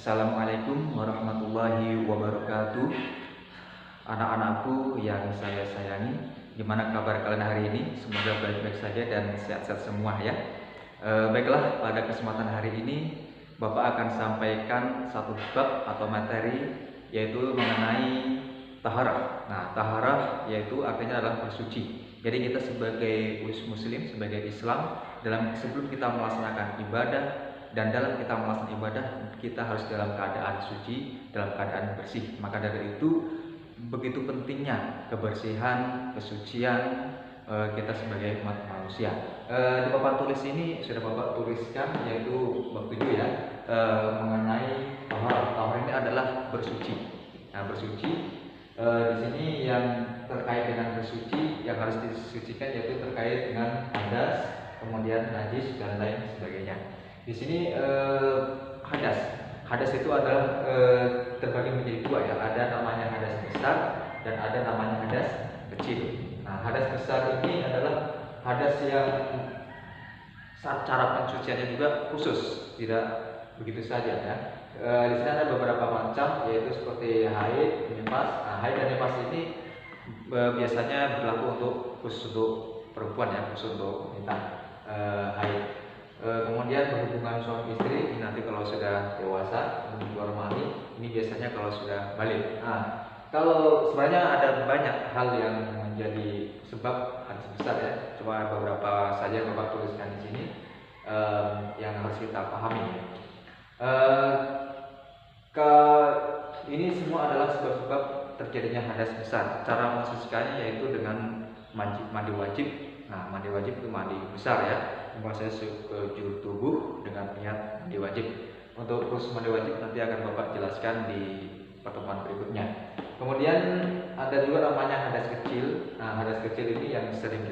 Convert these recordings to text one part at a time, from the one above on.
Assalamualaikum warahmatullahi wabarakatuh. Anak-anakku yang saya sayangi, gimana kabar kalian hari ini? Semoga baik-baik saja dan sehat-sehat semua ya. Baiklah, pada kesempatan hari ini Bapak akan sampaikan satu bab atau materi, yaitu mengenai taharah. Nah, taharah yaitu artinya adalah bersuci. Jadi kita sebagai muslim, sebagai Islam, sebelum kita melaksanakan ibadah dan dalam kita melaksanakan ibadah, kita harus dalam keadaan suci, dalam keadaan bersih. Maka dari itu begitu pentingnya kebersihan, kesucian kita sebagai umat manusia. Di papan tulis ini sudah Bapak tuliskan, yaitu bab 7 ya, mengenai taharah. Taharah ini adalah bersuci. Nah, bersuci di sini yang terkait dengan bersuci, yang harus disucikan yaitu terkait dengan hadas, kemudian najis dan lain sebagainya. Di sini hadas itu adalah terbagi menjadi dua ya. Ada namanya hadas besar dan ada namanya hadas kecil. Nah, hadas besar ini adalah hadas yang cara pencuciannya juga khusus, tidak begitu saja ya. Di sini ada beberapa macam, yaitu seperti haid, nifas. Nah, haid dan nifas ini biasanya berlaku khusus untuk perempuan ya, khusus untuk wanita haid. Kemudian berhubungan suami istri, ini nanti kalau sudah dewasa, keluar mani, ini biasanya kalau sudah balik. Nah, kalau sebenarnya ada banyak hal yang menjadi sebab hadas besar ya, cuma beberapa saja Bapak tuliskan di sini yang harus kita pahami. Ini semua adalah sebab-sebab terjadinya hadas besar. Cara mensucikannya yaitu dengan mandi wajib. Nah, mandi wajib itu mandi besar ya, menguasai sekujur tubuh dengan niat mandi wajib. Untuk khusus mandi wajib nanti akan Bapak jelaskan di pertemuan berikutnya. Kemudian ada juga namanya hadas kecil. Nah, hadas kecil ini yang sering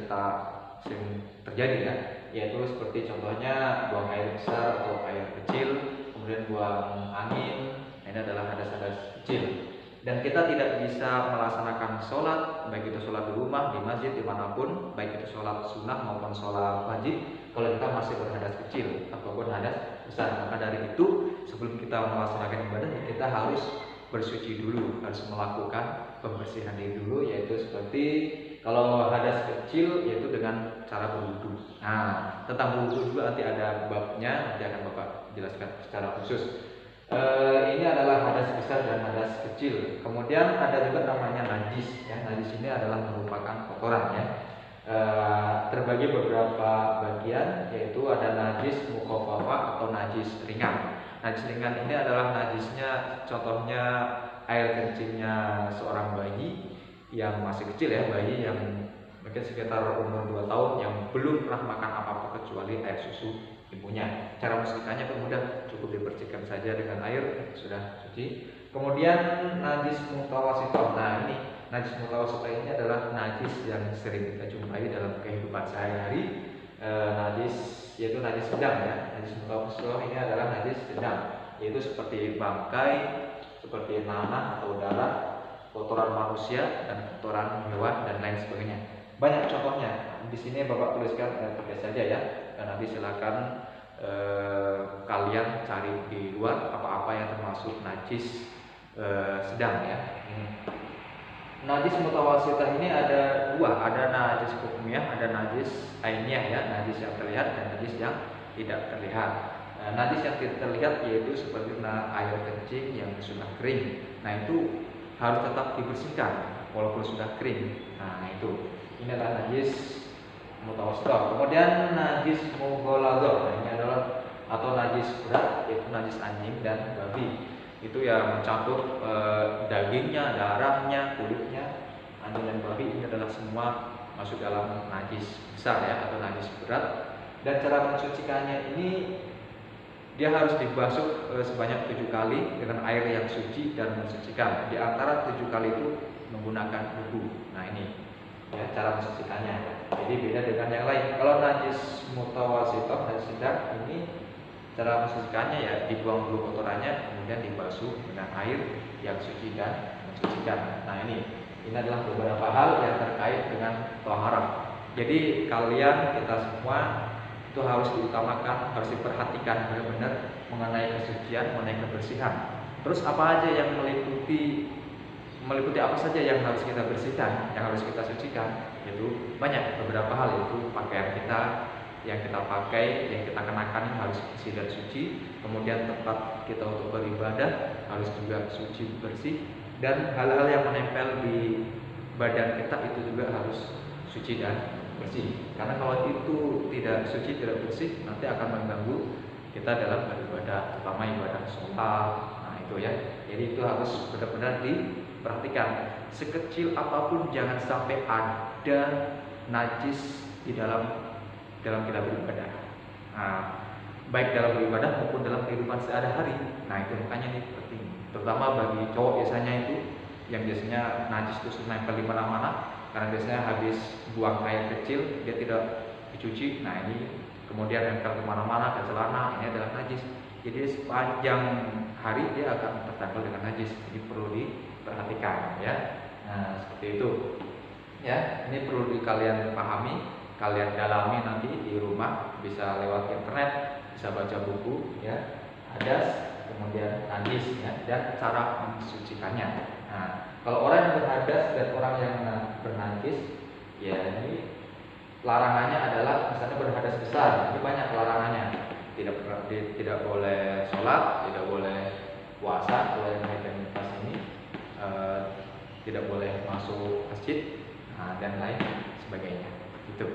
terjadi ya, yaitu seperti contohnya buang air besar atau air kecil, kemudian buang angin. Nah, ini adalah hadas-hadas kecil. Dan kita tidak bisa melaksanakan sholat, baik itu sholat di rumah, di masjid, dimanapun, baik itu sholat sunnah maupun sholat wajib, kalau kita masih berhadas kecil ataupun hadas besar. Maka dari itu, sebelum kita melaksanakan ibadah, kita harus bersuci dulu, harus melakukan pembersihan diri dulu, yaitu seperti kalau hadas kecil, yaitu dengan cara berwudu. Nah, tentang berwudu juga nanti ada babnya, nanti akan Bapak jelaskan secara khusus. Ini adalah hadas besar dan hadas kecil. Kemudian ada juga namanya najis ya. Najis ini adalah merupakan kotoran ya. Terbagi beberapa bagian, yaitu ada najis mukhaffafah atau najis ringan. Najis ringan ini adalah najisnya, contohnya air kencingnya seorang bayi yang masih kecil ya, bayi yang mungkin sekitar umur 2 tahun yang belum pernah makan apa-apa kecuali air susu ibunya. Cara mensucikannya mudah, cukup dibersihkan saja dengan air, sudah suci. Kemudian najis mutawasithah. Nah, ini najis mutawasithah ini adalah najis yang sering kita jumpai dalam kehidupan sehari-hari. Yaitu najis sedang ya. Najis mutawasithah ini adalah najis sedang, yaitu seperti bangkai, seperti nanah atau darah, kotoran manusia dan kotoran hewan dan lain sebagainya. Banyak contohnya. Di sini Bapak tuliskan pakai saja ya. Dan nanti silakan kalian cari di luar apa-apa yang termasuk najis sedang ya. Najis mutawasithah ini ada dua, ada najis hukmiyah, ada najis ainiyah ya, najis yang terlihat dan najis yang tidak terlihat. Najis yang tidak terlihat yaitu seperti air kencing yang sudah kering. Nah, itu harus tetap dibersihkan walaupun sudah kering. Nah, itu. Ini adalah najis mutawasithah. Kemudian najis mughaladzah. Nah, ini adalah atau najis berat, yaitu najis anjing dan babi. Itu ya mencakup dagingnya, darahnya, kulitnya. Anjing dan babi ini adalah semua masuk dalam najis besar ya, atau najis berat. Dan cara mensucikannya ini dia harus dibasuh sebanyak 7 kali dengan air yang suci dan mensucikan. Di antara 7 kali itu menggunakan wudu. Nah, ini ya cara mensucikannya. Jadi beda dengan yang lain. Kalau najis mutawasithah, najis sedang, ini cara mensucikannya ya dibuang dulu kotorannya, kemudian dibasuh dengan air yang suci dan mensucikan. Nah, ini adalah beberapa hal yang terkait dengan taharah. Jadi kalian, kita semua itu harus diutamakan, harus diperhatikan benar-benar mengenai kesucian, mengenai kebersihan. Terus apa aja yang meliputi apa saja yang harus kita bersihkan, yang harus kita sucikan? Itu banyak, beberapa hal, yaitu pakaian kita yang kita pakai, yang kita kenakan ini harus bersih dan suci. Kemudian tempat kita untuk beribadah harus juga suci, bersih, dan hal-hal yang menempel di badan kita itu juga harus suci dan bersih. Karena kalau itu tidak suci, tidak bersih, nanti akan mengganggu kita dalam beribadah, terutama ibadah sholat. Nah itu ya, jadi itu harus benar-benar diperhatikan. Sekecil apapun jangan sampai ada najis di dalam kita beribadah. Nah, baik dalam beribadah maupun dalam kehidupan sehari-hari. Nah itu makanya ini penting, terutama bagi cowok biasanya itu, yang biasanya najis itu nempel di mana-mana, karena biasanya habis buang air kecil dia tidak dicuci. Nah ini kemudian nempel kemana-mana, ke celana, ini adalah najis. Jadi sepanjang hari dia akan tertempel dengan najis. Jadi perlu diperhatikan ya. Nah seperti itu ya. Ini perlu kalian pahami, kalian dalami nanti di rumah, bisa lewat internet, bisa baca buku ya, hadas, kemudian najis ya, dan cara mensucikannya. Nah, kalau orang yang berhadas dan orang yang bernajis, ya ini larangannya adalah misalnya berhadas besar, ini banyak larangannya. Tidak boleh sholat, tidak boleh puasa, kalau yang rutinitas ini, tidak boleh masuk masjid, dan lain sebagainya. Gitu.